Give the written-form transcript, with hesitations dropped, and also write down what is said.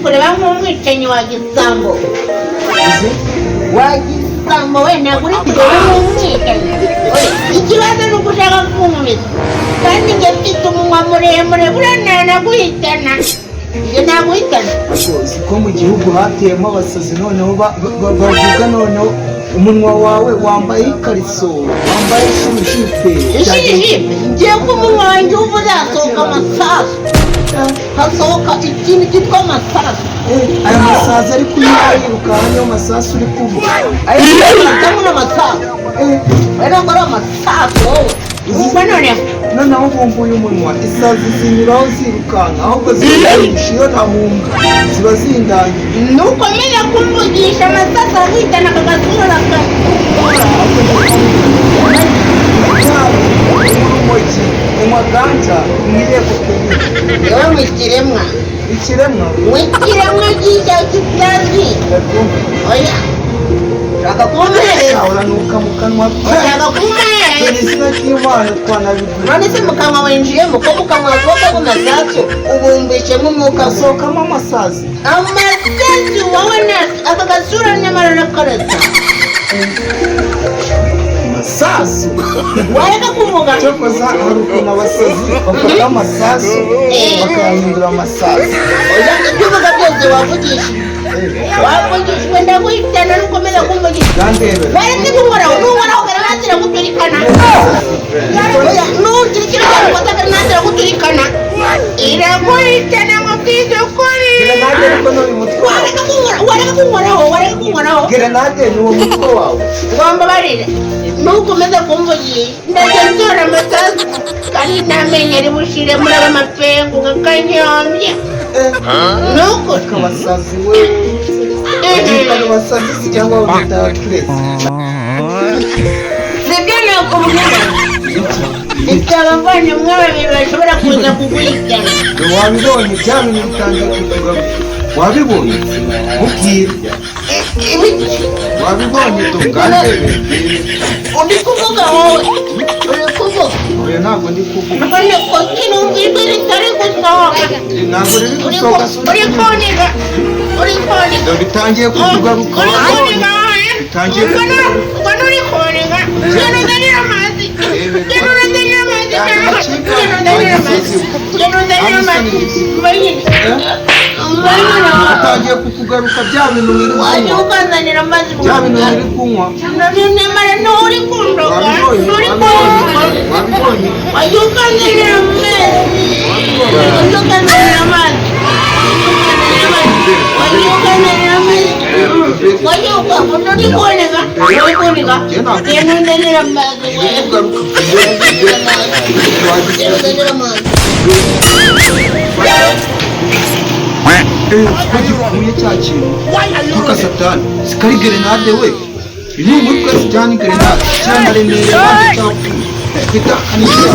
kureba nk'umwicanyi wa gisambo we ntabwo uri kureba nk'umwicanyi. Ikibazo ni uko ushaka kumvisa kandi njye mfite umunwa muremure buriya ntanaguhitana. Njye naguhitana. Ko mu gihugu hateyemo abasazi noneho bavuga noneho umunwa wawe wambaye ikariso wambaye jipe. Ngiye ko umunwa wanjye uba uzasohoka amasasu, hasohoka ikintu cyitwa amasasu. Aya masazi ari kuyirukanka niyo masasu uri kuvuga. Aya n'amasasu ntabwo ari amasasu wowe. Noneho bumbuye umunwa isazi zinyuraho zirukanka ahubwo zirukanka iyo ntahunga ziba zindangiye. Nukomeza kumvugisha amasasu aguhitana akagasura urumogi unywa ganja mwiriye gupima. yewe mwikiremwa gishya kibyazi. Oya ushaka kumpereza uranuka mu kanwa ushaka kumpereza izina ry'Imana twanabigura. none se mu kanwa winjiyemo ko mu kanwa havukamo amasasu ubumbishemo umwuka hasohokamo amasazi wowe aka gasura nyamara arakarata amasasu wareka kuvuga cyokoza hari ukuntu abasazi bafata amasasu bakayahindura amasasu. oya ibyo uvuga byose wavugishijwe ndaguhitana nukomeza kumvugisha. wareke kunkoraho mbere natira guturikana nugira ikintu cyakoze mbere natira guturikana iraguhitana ngo bwize ukuri. wareka kunkoraho Grenade ni uwo mutwe wawe. wambabarire nukomeza kumvugisha ndagenzura amasasu kandi ntamenye ari bushire muri aba mapengu nkakanyombya nuko Abasazi we abasazi cyangwa bamwita kiresi. sibyo nakubwira ifite abavandimwe babiri bashobora kuza kuguhitana. Wabibonye bya bintu bitangiye kuvuga wabibonye mubwire wabibonye tugane uri kuvuga wowe uri kuvuga oya ntabwo ndi kuvuga none ko kinumvijwe ritari gusohoka ntabwo riri gusohoka uri koniga bitangiye kutugaruka bitangiye ubona uri koniga genda uzanire amazi bitangiye kutugaruka bya bintu biri wajya ukazanira amazi bya bintu biri kunywa nyamara nturi kundoga nturi koga wajya ukazanira amazi wajya ukabona uri koniga genda uzanire amazi gikuye cya kintu tuka satani sikari grenade we ni umutwe sitani grenade cyane remereye cyapfuye twita kanishya